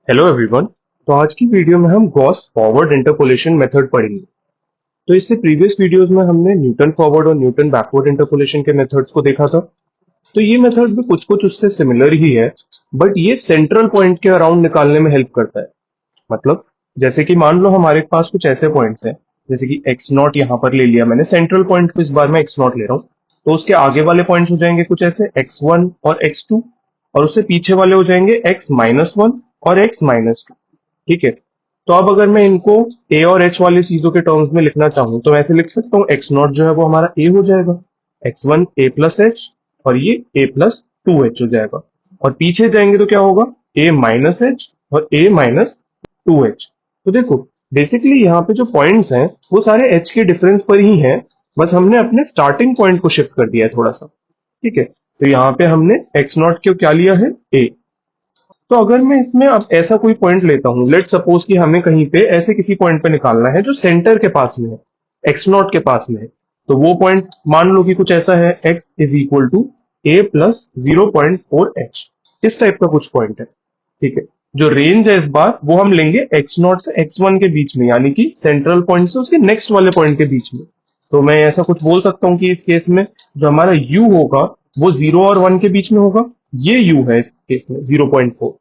Hello everyone. तो आज की वीडियो में हम गॉस फॉरवर्ड इंटरपोलेशन मेथड पढ़ेंगे। तो इससे प्रीवियस वीडियोस में हमने न्यूटन फॉरवर्ड और न्यूटन बैकवर्ड इंटरपोलेशन के मेथड्स को देखा था। तो ये मेथड भी कुछ कुछ उससे सिमिलर ही है, बट ये सेंट्रल पॉइंट के अराउंड निकालने में हेल्प करता है। मतलब जैसे कि मान लो हमारे पास कुछ ऐसे पॉइंट्स हैं, जैसे कि एक्स नॉट यहाँ पर ले लिया मैंने, सेंट्रल पॉइंट को इस बार मैं एक्स नॉट ले रहा हूँ। तो उसके आगे वाले पॉइंट्स हो जाएंगे कुछ ऐसे एक्स वन और एक्स टू, और उससे पीछे वाले हो जाएंगे एक्स माइनस वन और एक्स माइनस टू। ठीक है। तो अब अगर मैं इनको ए और एच वाली चीजों के टर्म्स में लिखना चाहूं तो मैं ऐसे लिख सकता हूँ, एक्स नॉट जो है वो हमारा ए हो जाएगा, एक्स वन ए प्लस एच, और ये ए प्लस टू एच हो जाएगा। और पीछे जाएंगे तो क्या होगा, ए माइनस एच और ए माइनस टू एच। तो देखो, बेसिकली यहाँ पे जो पॉइंट्स हैं वो सारे एच के डिफरेंस पर ही हैं, बस हमने अपने स्टार्टिंग पॉइंट को शिफ्ट कर दिया है थोड़ा सा। ठीक है। तो यहाँ पे हमने एक्स नॉट को क्या लिया है, ए। तो अगर मैं इसमें अब ऐसा कोई पॉइंट लेता हूं, लेट सपोज कि हमें कहीं पे ऐसे किसी पॉइंट पे निकालना है जो सेंटर के पास में है, एक्स नॉट के पास में है। तो वो पॉइंट मान लो कि कुछ ऐसा है, X is equal to A plus 0.4 H, इस टाइप का कुछ पॉइंट है। ठीक है। जो रेंज है इस बार वो हम लेंगे एक्स नॉट से एक्स वन के बीच में, यानी कि सेंट्रल पॉइंट से उसके नेक्स्ट वाले पॉइंट के बीच में। तो मैं ऐसा कुछ बोल सकता हूं कि इस केस में जो हमारा u होगा वो 0 और 1 के बीच में होगा। ये u है इस केस में 0.4।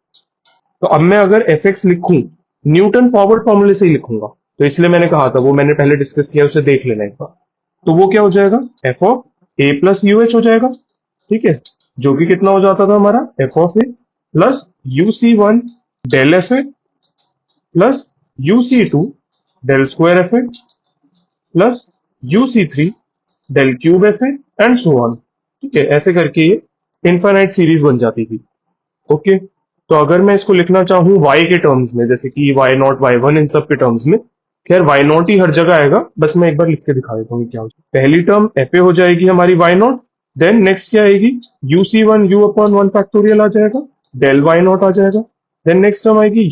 तो अब मैं अगर एफ एक्स लिखूं, न्यूटन फॉरवर्ड फॉर्मूले से ही लिखूंगा, तो इसलिए मैंने कहा था, वो मैंने पहले डिस्कस किया, उसे देख लेना एक बार। तो वो क्या हो जाएगा, F of A plus U H हो जाएगा। ठीक है। जो कि कितना हो जाता था हमारा, F of A plus U C one del F A plus U C two del square F A plus U C three del cube F A and so on. ठीक है। ऐसे करके ये इनफाइनाइट सीरीज बन जाती थी। Okay. तो अगर मैं इसको लिखना चाहूं y के टर्म्स में, जैसे कि y not y one in सब के टर्म्स में, खैर y नॉट ही हर जगह आएगा, बस मैं एक बार लिख के दिखा देता हूँ कि क्या हो जाएगा। पहली टर्म एफ ए हो जाएगी हमारी y नॉट, देन नेक्स्ट क्या आएगी, यू सी one u upon one factorial आ जाएगा, डेल y नॉट आ जाएगा। देन नेक्स्ट टर्म आएगी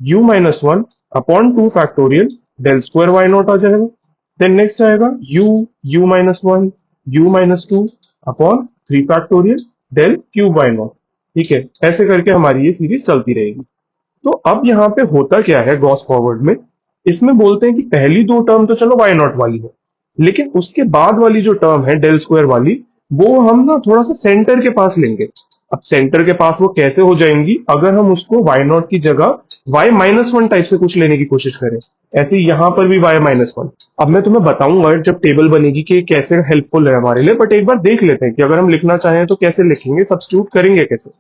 you minus one upon two factorial del square y naught आ जाएगा। देन नेक्स्ट आएगा u minus one you minus two upon three factorial del cube y naught. ठीक है। ऐसे करके हमारी ये सीरीज चलती रहेगी। तो अब यहाँ पे होता क्या है गॉस फॉरवर्ड में, इसमें बोलते हैं कि पहली दो टर्म तो चलो वाई नॉट वाली है, लेकिन उसके बाद वाली जो टर्म है डेल स्क्वायर वाली, वो हम ना थोड़ा सा सेंटर के पास लेंगे। अब सेंटर के पास वो कैसे हो जाएंगी, अगर हम उसको वाई नॉट की जगह वाई माइनस वन टाइप से कुछ लेने की कोशिश करें। ऐसे ही यहाँ पर भी वाई माइनस वन। अब मैं तुम्हें बताऊंगा जब टेबल बनेगी कि कैसे हेल्पफुल है हमारे लिए, बट एक बार देख लेते हैं कि अगर हम लिखना चाहें तो कैसे लिखेंगे, सब्स्टिट्यूट करेंगे कैसे।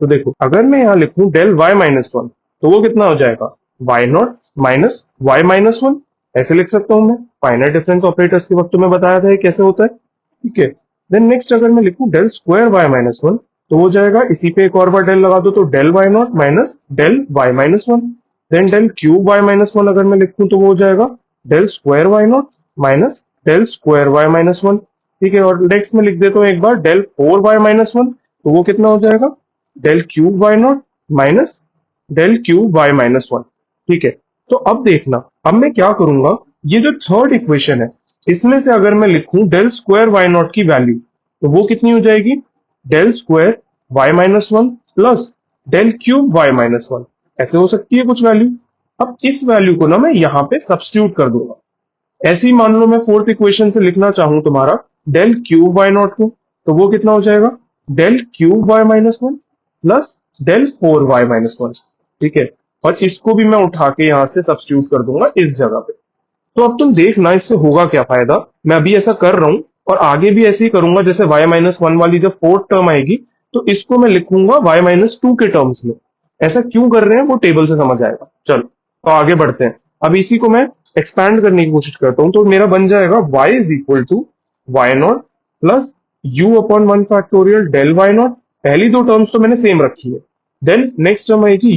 तो देखो, अगर मैं यहाँ लिखूं डेल वाई माइनस वन, तो वो कितना हो जाएगा, Y naught minus Y minus one. ऐसे लिख सकता हूं मैं, फाइनल डिफरेंस ऑपरेटर्स के वक्त तो मैं बताया था ये कैसे होता है। ठीक है। देन नेक्स्ट अगर मैं लिखूं del square Y minus one, तो हो जाएगा, इसी पे एक और बार डेल लगा दो तो del Y naught minus del y minus one. Then del cube Y minus one अगर मैं लिखूं तो वो हो जाएगा del square Y naught minus del square Y minus one. ठीक है। और नेक्स्ट में लिख देता हूँ एक बार del four Y minus one, तो वो कितना हो जाएगा, del cube y naught minus del cube Y minus one. ठीक है। तो अब देखना, अब मैं क्या करूंगा, ये जो थर्ड इक्वेशन है, इसमें से अगर मैं लिखूं डेल स्क्वायर वाई नॉट की वैल्यू, तो वो कितनी हो जाएगी, del square Y minus one plus del cube Y minus one. ऐसे हो सकती है कुछ वैल्यू। अब इस वैल्यू को ना मैं यहां पे सब्स्टिट्यूट कर दूंगा। ऐसे ही मान लो मैं फोर्थ इक्वेशन से लिखना चाहूं तुम्हारा डेल क्यूब वाई नॉट को, तो वो कितना हो जाएगा, del cube Y minus one plus del four Y minus one. ठीक है। और इसको भी मैं उठा के यहां से सब्स्टिट्यूट कर दूंगा इस जगह पे। तो अब तुम देखना इससे होगा क्या फायदा। मैं अभी ऐसा कर रहा हूं और आगे भी ऐसे ही करूंगा। जैसे वाई माइनस वन वाली जब फोर्थ टर्म आएगी, तो इसको मैं लिखूंगा वाई माइनस टू के टर्म्स में। ऐसा क्यों कर रहे हैं वो टेबल से समझ आएगा। चलो, तो आगे बढ़ते हैं। अब इसी को मैं एक्सपैंड करने की कोशिश करता हूं, तो मेरा बन जाएगा y is equal to Y naught plus U upon one factorial del Y naught. पहली दो टर्म्स तो मैंने सेम रखी है। देन नेक्स्ट टर्म आएगी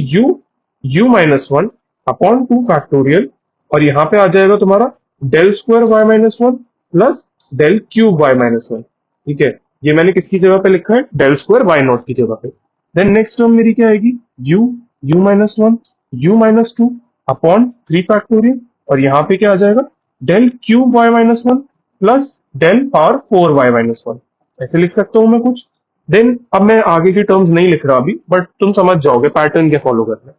you minus one upon two factorial, और यहां पे आ जाएगा तुम्हारा del square Y minus one plus del cube Y minus one. ठीक है। ये मैंने किसकी जगह पे लिखा है, डेल स्क्वायर वाई नॉट की जगह पे। देन नेक्स्ट टर्म मेरी क्या आएगी, you minus one you minus two upon three factorial, और यहां पे क्या आ जाएगा, del cube Y minus one plus del power four Y minus one. ऐसे लिख सकता हूं मैं कुछ। देन अब मैं आगे की टर्म्स नहीं लिख रहा अभी, बट तुम समझ जाओगे पैटर्न क्या फॉलो करना है।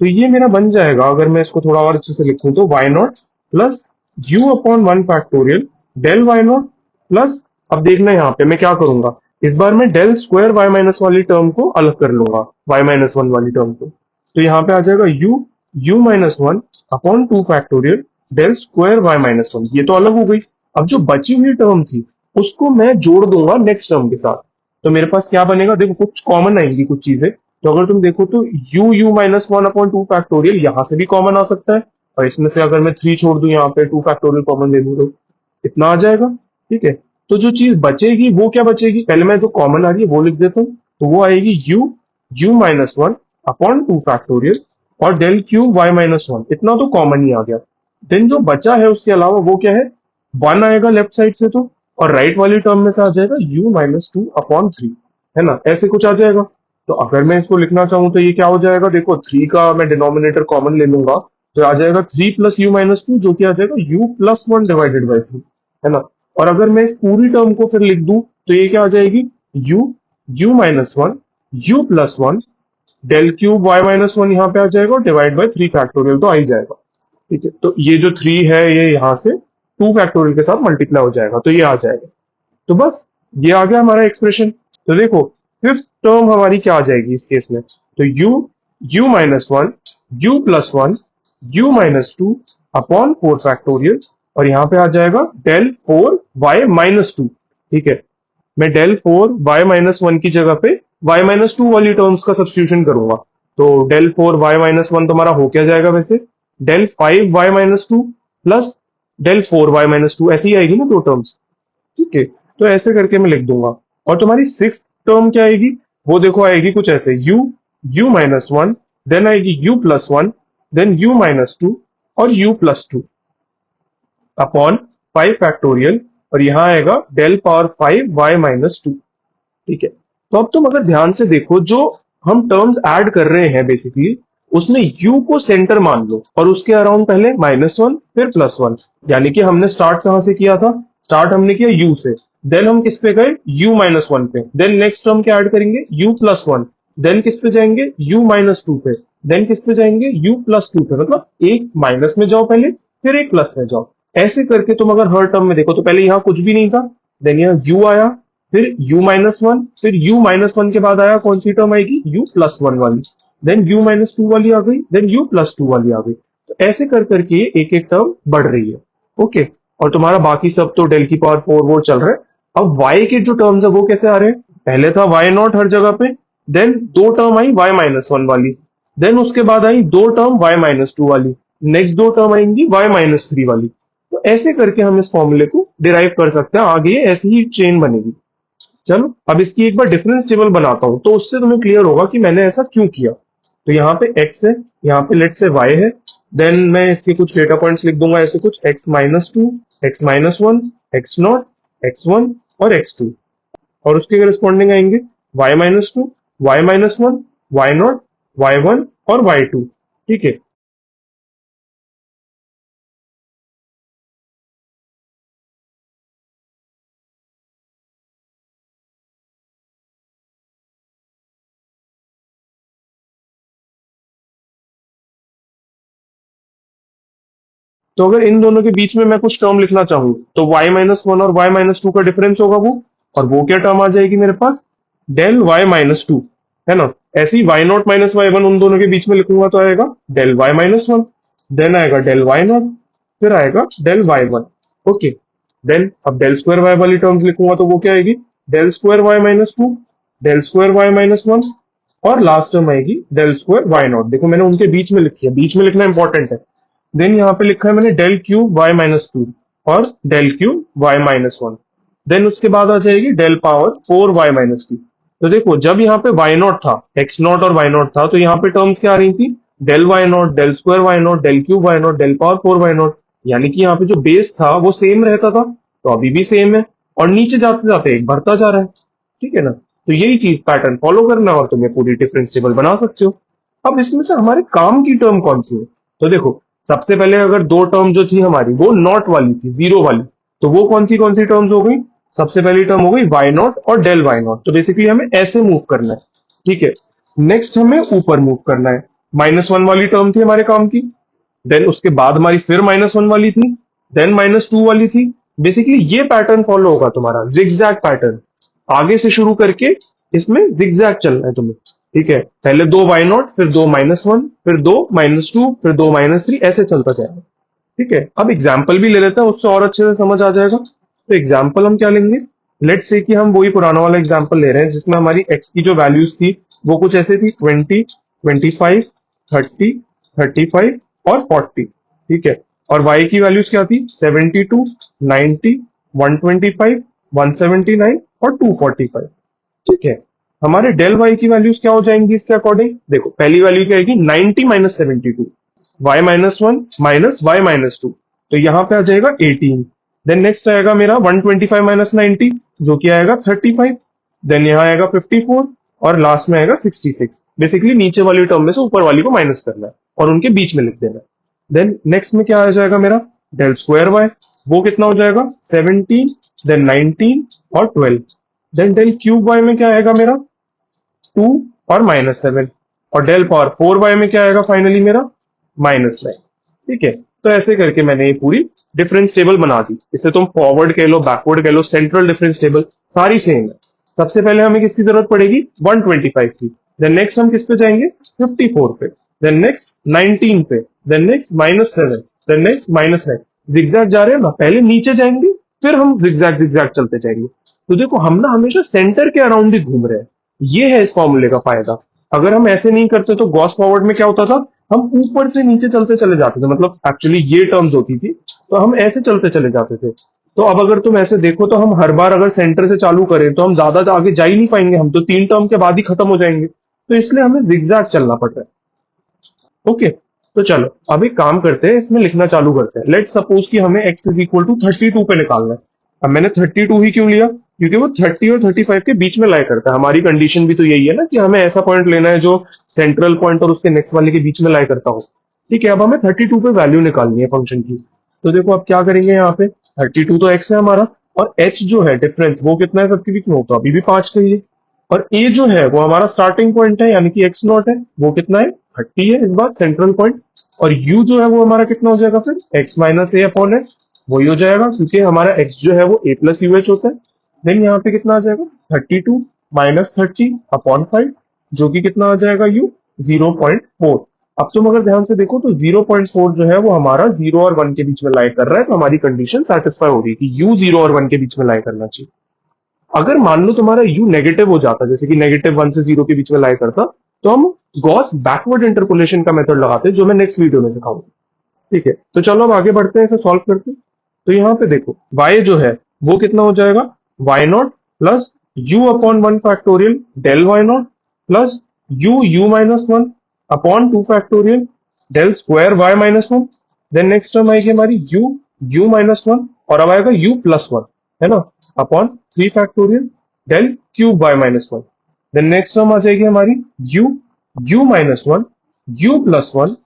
तो ये मेरा बन जाएगा, अगर मैं इसको थोड़ा और अच्छे से लिखूं तो y not plus u upon 1 factorial del y not plus, अब देखना यहाँ पे मैं क्या करूंगा, इस बार मैं डेल स्क्वायर y माइनस वाली टर्म को अलग कर लूंगा, y माइनस वन वाली टर्म को। तो यहाँ पे आ जाएगा u minus one upon 2 factorial del square y minus one, ये तो अलग हो गई। अब जो बची हुई टर्म थी उसको मैं जोड़ दूंगा नेक्स्ट टर्म के साथ। तो मेरे पास क्या बनेगा, देखो कुछ कॉमन आएंगी कुछ चीजें। तो अगर तुम देखो तो u minus one upon 2 factorial यहां से भी कॉमन आ सकता है, और इसमें से अगर मैं 3 छोड़ दूं यहाँ पे 2 फैक्टोरियल कॉमन ले लूं तो इतना आ जाएगा। ठीक है, तो जो चीज बचेगी वो क्या बचेगी, पहले मैं जो कॉमन आ रही है वो लिख देता हूँ। तो वो आएगी u minus one upon 2 factorial और del cube y minus one, इतना तो कॉमन ही आ गया। देन जो बचा है उसके अलावा वो क्या है, 1 आएगा लेफ्ट साइड से तो, और राइट वाली टर्म में से आ जाएगा u minus two upon three, है ना, ऐसे कुछ आ जाएगा। तो अगर मैं इसको लिखना चाहूं तो ये क्या हो जाएगा, देखो 3 का मैं डिनोमिनेटर कॉमन ले लूंगा तो आ जाएगा 3 प्लस यू माइनस टू, जो कि आ जाएगा u plus one divided by three, है ना। और अगर मैं इस पूरी टर्म को फिर लिख दूं तो ये क्या आ जाएगी, u minus one u plus one del cube y minus one यहाँ पे आ जाएगा और डिवाइड बाई थ्री फैक्टोरियल तो आ ही जाएगा। ठीक है, तो ये जो 3 है ये यहाँ से 2 फैक्टोरियल के साथ मल्टीप्लाई हो जाएगा तो ये आ जाएगा। तो बस ये आ गया हमारा एक्सप्रेशन। तो देखो फिफ्थ टर्म हमारी क्या आ जाएगी इस केस में, तो u minus one u plus one u minus two upon 4 factorial, और यहाँ पे आ जाएगा डेल 4 y माइनस टू। ठीक है, मैं डेल 4 y माइनस वन की जगह पे y माइनस टू वाली टर्म्स का सब्स्टिट्यूशन करूंगा। तो डेल 4 y माइनस वन तुम्हारा हो क्या जाएगा वैसे, del 5 y minus two plus del 4 y minus two, ऐसी ही आएगी ना दो टर्म्स। ठीक है, तो ऐसे करके मैं लिख दूंगा। और तुम्हारी सिक्स टर्म क्या आएगी, वो देखो आएगी कुछ ऐसे, u माइनस वन, देन आएगी u plus one, then u minus two और u plus two upon 5 factorial, और यहां आएगा del power 5 y minus two. ठीक है, तो अब तुम अगर ध्यान से देखो जो हम टर्म्स ऐड कर रहे हैं बेसिकली उसमें u को सेंटर मान लो और उसके अराउंड पहले माइनस वन फिर प्लस वन, यानी कि हमने स्टार्ट कहां से किया था, स्टार्ट हमने किया u से, देन हम किस पे गए u माइनस वन पे, देन नेक्स्ट टर्म क्या ऐड करेंगे u प्लस वन, देन किस पे जाएंगे u माइनस टू पे, देन किस पे जाएंगे u प्लस टू पे, मतलब एक माइनस में जाओ पहले फिर एक प्लस में जाओ। ऐसे करके तुम अगर हर टर्म में देखो तो पहले यहाँ कुछ भी नहीं था, देन यहाँ u आया, फिर u माइनस वन, फिर u माइनस वन के बाद आया कौन सी टर्म आएगी, u प्लस वन वाली, देन u माइनस टू वाली आ गई, देन u प्लस टू वाली आ गई। तो ऐसे कर करके एक एक टर्म बढ़ रही है। ओके, और तुम्हारा बाकी सब तो डेल की पावर 4 वो चल रहा है। अब y के जो टर्म्स है वो कैसे आ रहे हैं, पहले था y नॉट हर जगह पे, देन दो टर्म आई y माइनस वन वाली, देन उसके बाद आई दो टर्म y माइनस टू वाली, नेक्स्ट दो टर्म आएंगी y माइनस थ्री वाली। तो ऐसे करके हम इस फॉर्मूले को डिराइव कर सकते हैं, आगे ऐसी ही चेन बनेगी। चलो अब इसकी एक बार डिफरेंस टेबल बनाता हूं तो उससे तुम्हें क्लियर होगा कि मैंने ऐसा क्यों किया। तो यहाँ पे x है, यहाँ पे लेट से y है, देन मैं इसके कुछ डेटा पॉइंट्स लिख दूंगा ऐसे कुछ x minus two, x minus one, x not, x one और एक्स टू, और उसके करस्पॉन्डिंग आएंगे y minus to, y minus one, y not, y one और y टू। ठीक है, तो अगर इन दोनों के बीच में मैं कुछ टर्म लिखना चाहूँ तो y माइनस वन और y माइनस टू का डिफरेंस होगा वो, और वो क्या टर्म आ जाएगी मेरे पास, डेल y माइनस टू, है ना। ऐसे ही y not minus y one उन दोनों के बीच में लिखूंगा तो आएगा del y minus one, then आएगा डेल y नॉट, फिर आएगा del y one. Okay, then अब डेल स्क्वायर y वाली टर्म्स लिखूंगा तो वो क्या आएगी, del square y minus two, del square y minus one, और लास्ट टर्म आएगी डेल स्क्वायर y नॉट। देखो मैंने उनके बीच में लिखी है, बीच में लिखना इंपॉर्टेंट है। देन यहाँ पे लिखा है मैंने del cube y minus two और del cube y minus one, then उसके बाद आ जाएगी del power 4 y minus two. तो देखो जब यहाँ पे y नॉट था, x नॉट और y नॉट था, तो यहाँ पे टर्म्स क्या आ रही थी, del y naught, del square y naught, del cube y naught, del power 4 y naught, यानी कि यहाँ पे जो बेस था वो सेम रहता था, तो अभी भी सेम है, और नीचे जाते जाते एक बढ़ता जा रहा है। ठीक है ना, तो यही चीज पैटर्न फॉलो करना और तुम्हें पूरी डिफरेंस टेबल बना सकते हो। अब इसमें से हमारे काम की टर्म कौन सी है, तो देखो सबसे पहले अगर दो टर्म जो थी हमारी वो नॉट वाली थी, जीरो वाली, तो वो कौन सी टर्म्स हो गई, सबसे पहली टर्म हो गई y नॉट और डेल y नॉट। तो बेसिकली हमें ऐसे मूव करना है। ठीक है, नेक्स्ट हमें ऊपर मूव करना है, -1 वाली टर्म थी हमारे काम की, देन उसके बाद हमारी फिर -1 वाली थी, देन -2 वाली थी। बेसिकली ये पैटर्न फॉलो होगा तुम्हारा, जिगजैग पैटर्न। आगे से शुरू करके इसमें जिगजैग चलना है तुम्हें, ठीक है। पहले 2 वाई नॉट, फिर 2 -1, फिर 2 -2, फिर 2 -3, ऐसे चलता जाएगा, ठीक है। अब एग्जाम्पल भी ले लेते हैं, उससे और अच्छे से समझ आ जाएगा। तो एग्जाम्पल हम क्या लेंगे, लेट्स से कि हम वही पुराना वाला एग्जाम्पल ले रहे हैं जिसमें हमारी एक्स की जो वैल्यूज थी वो कुछ ऐसे थी, 20, 25, 30, 35 और 40, ठीक है। और वाई की वैल्यूज क्या थी, 72, 90, 125, 179 और 245, ठीक है। हमारे डेल वाई की वैल्यूज क्या हो जाएंगी इसके अकॉर्डिंग, देखो पहली वैल्यू क्या आएगी, 90 माइनस 72, वाई -1 माइनस वाई -2, तो यहां पे आ जाएगा 18। देन नेक्स्ट आएगा मेरा 125 माइनस 90, जो कि आएगा 35। देन यहाँ आएगा 54 और लास्ट में आएगा 66। बेसिकली नीचे वाली टर्म में से ऊपर वाली को माइनस करना है और उनके बीच में लिख देना है। देन नेक्स्ट में क्या आ जाएगा मेरा, डेल स्क्वायर वाई, वो कितना हो जाएगा, 17, देन 19 और 12। देन डेल क्यूब वाई में क्या आएगा मेरा, 2 और -7, और डेल पावर 4 वाई में क्या आएगा फाइनली मेरा, -9, ठीक है। तो ऐसे करके मैंने ये पूरी डिफरेंस टेबल बना दी। इसे तुम फॉरवर्ड कह लो, बैकवर्ड कह लो, सेंट्रल डिफरेंस टेबल सारी सेम है। सबसे पहले हमें किसकी जरूरत पड़ेगी, 125 की। देन नेक्स्ट हम किस पे जाएंगे, 54 पे, देन नेक्स्ट 19 पे, then next -7, then next -9। Zigzag जा रहे हैं ना, पहले नीचे जाएंगे फिर हम जिगजैग जिगजैग चलते जाएंगे। तो देखो हम ना हमेशा सेंटर के अराउंड ही घूम रहे हैं, ये है इस फॉर्मूले का फायदा। अगर हम ऐसे नहीं करते तो गॉस फॉरवर्ड में क्या होता था, हम ऊपर से नीचे चलते चले जाते थे, मतलब एक्चुअली ये टर्म्स होती थी, तो हम ऐसे चलते चले जाते थे। तो अब अगर तुम ऐसे देखो तो हम हर बार अगर सेंटर से चालू करें तो हम ज्यादा आगे जा ही नहीं पाएंगे, हम तो 3 टर्म के बाद ही खत्म हो जाएंगे। तो इसलिए हमें जिगजैग चलना पड़ रहा है, ओके। तो चलो अब एक काम करते हैं, इसमें लिखना चालू करते हैं। लेट सपोज कि हमें x इज इक्वल टू 32 पे निकालना है। अब मैंने 32 ही क्यों लिया, क्योंकि वो 30 और 35 के बीच में लाई करता है। हमारी कंडीशन भी तो यही है ना कि हमें ऐसा पॉइंट लेना है जो सेंट्रल पॉइंट और उसके नेक्स्ट वाले के बीच में लाई करता हो, ठीक है। अब हमें 32 पे वैल्यू निकालनी है फंक्शन की। तो देखो अब क्या करेंगे, यहाँ पे 32 तो x है हमारा, और h जो है डिफरेंस वो कितना है सबके बीच में, होता अभी भी 5 का ही है। और a जो है वो हमारा स्टार्टिंग पॉइंट है, यानी कि x नॉट है, वो कितना है, 30 है इस बार सेंट्रल पॉइंट। और u जो है वो हमारा कितना हो जाएगा फिर, x माइनस ए अपॉन एच, वही हो जाएगा क्योंकि हमारा x जो है वो a प्लस यू एच होता है। देन यहाँ पे कितना आ जाएगा, 32 माइनस 30 अपॉन 5, जो कि कितना आ जाएगा u, 0.4। अब तुम अगर ध्यान से देखो तो 0.4 जो है वो हमारा 0 और 1 के बीच में लाई कर रहा है, तो हमारी कंडीशन सेटिस्फाई हो रही है कि u 0 और 1 के बीच में लाई करना चाहिए। अगर मान लो तुम्हारा u नेगेटिव हो जाता, जैसे कि -1 से 0 के बीच में लाई करता, तो हम गॉस बैकवर्ड इंटरपोलेशन का मेथड लगाते, जो मैं नेक्स्ट वीडियो में सिखाऊंगा, ठीक है। तो चलो अब आगे बढ़ते हैं, इसे सॉल्व करते हैं। तो यहाँ पे देखो y जो है वो कितना हो जाएगा, y not plus u upon 1 factorial del y not plus u minus 1 upon 2 factorial del square y minus 1। Then next term आएगी हमारी u माइनस 1, और अब आएगा u प्लस 1, है ना, upon 3 factorial del cube y minus 1। Then next term आ जाएगी हमारी u minus 1, u plus 1,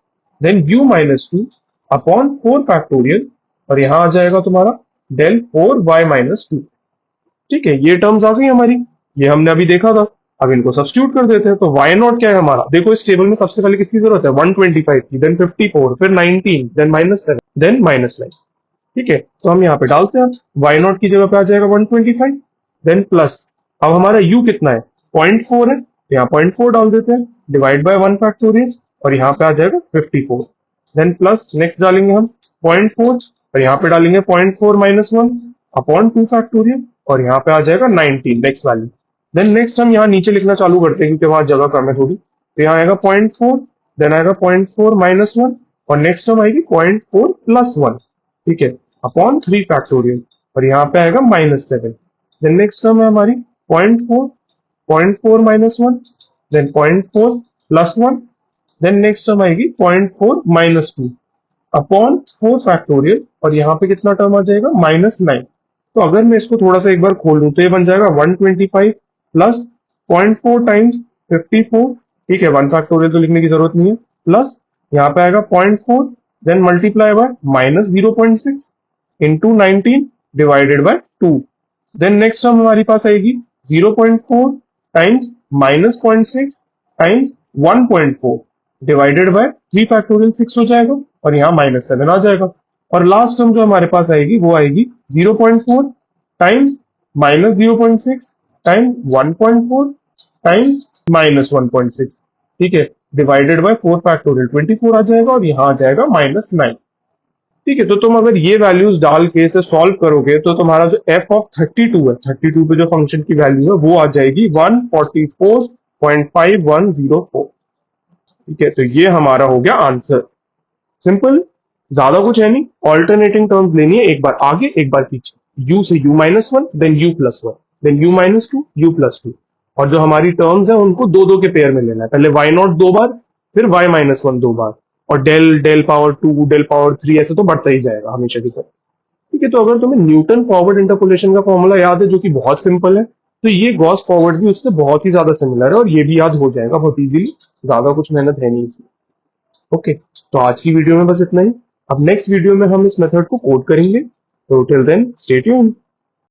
then u minus 2 upon 4 factorial, और यहां आ जाएगा तुम्हारा डेल 4y माइनस 2, ठीक है। ये टर्म्स आ गई हमारी, ये हमने अभी देखा था। अब इनको सब्स्टिट्यूट कर देते हैं। तो y नॉट क्या है हमारा, देखो इस टेबल में सबसे पहले किसकी जरूरत है, 125 की, देन 54, फिर 19, देन -7, देन -9, ठीक है। तो हम यहाँ पे डालते हैं, y नॉट की जगह पे आ जाएगा 125, देन प्लस, अब हमारा u कितना है, 0.4 है, तो यहाँ 0.4 डाल देते हैं, डिवाइड बाय 1 फैक्टोरियल, और यहाँ पे आ जाएगा 54, देन प्लस नेक्स्ट डालेंगे हम 0.4, और यहाँ पे डालेंगे 0.4 माइनस 1 अपॉन 2 फैक्टोरियल, और यहाँ पे आ जाएगा 19 नेक्स्ट वैल्यू। देन नेक्स्ट हम यहाँ नीचे लिखना चालू करते हैं क्योंकि वहां जगह कम है थोड़ी, तो यहाँ आएगा 0.4, देन आएगा 0.4 माइनस 1, और नेक्स्ट टर्म आएगी 0.4 प्लस 1, ठीक है, अपॉन 3 फैक्टोरियल, और यहाँ पे आएगा -7। देन नेक्स्ट टर्म है हमारी 0.4, 0.4 minus 1, then 0.4 plus 1, then next term आएगी 0.4 माइनस 2 अपॉन 4 फैक्टोरियल, और यहाँ पे कितना टर्म आ जाएगा, -9। तो अगर मैं इसको थोड़ा सा एक बार खोल दूं तो ये बन जाएगा 125 प्लस 0.4 टाइम्स 54, ठीक है, 1 फैक्टोरियल तो लिखने की जरूरत नहीं है, प्लस यहाँ पे आएगा 0.4, देन multiply by -0.6 into 19 divided by 2। Then next term हमारी पास आएगी 0.4 times -0.6 times 1.4, divided by 3 factorial 6 हो जाएगा और यहाँ -7 आ जाएगा। और लास्ट टर्म जो हमारे पास आएगी वो आएगी 0.4 टाइम्स -0.6 टाइम 1.4 टाइम्स -1.6। ठीक है, डिवाइडेड बाय 4 फैक्टोरियल 24 आ जाएगा और यहाँ आ जाएगा -9। ठीक है, तो तुम अगर ये वैल्यूज डाल के इसे सॉल्व करोगे तो तुम्हारा जो f ऑफ 32 है, 32 पे जो फंक्शन की वैल्यू है वो आ जाएगी 144.5104। ठीक है, तो ये हमारा हो गया आंसर। सिंपल, ज्यादा कुछ है नहीं। ऑल्टरनेटिंग टर्म्स लेनी है, एक बार आगे एक बार पीछे, u से u-1 then u+1 then u-2 u+2, और जो हमारी टर्म्स है उनको दो दो के पेयर में लेना है। पहले y0 दो बार, फिर y-1 दो बार, और del del power 2 del power 3 ऐसे तो बढ़ता ही जाएगा हमेशा की तरह। ठीक है, तो अगर तुम्हें न्यूटन फॉरवर्ड इंटरपोलेशन का फॉर्मूला याद है जो कि बहुत सिंपल है, तो ये गॉस फॉरवर्ड भी उससे बहुत ही ज्यादा सिमिलर है और ये भी याद हो जाएगा बहुत इजीली। ज्यादा कुछ मेहनत है नहीं इसमें। ओके, तो आज की वीडियो में बस इतना ही। अब नेक्स्ट वीडियो में हम इस मेथड को कोड करेंगे। तो टिल देन स्टे ट्यून्ड।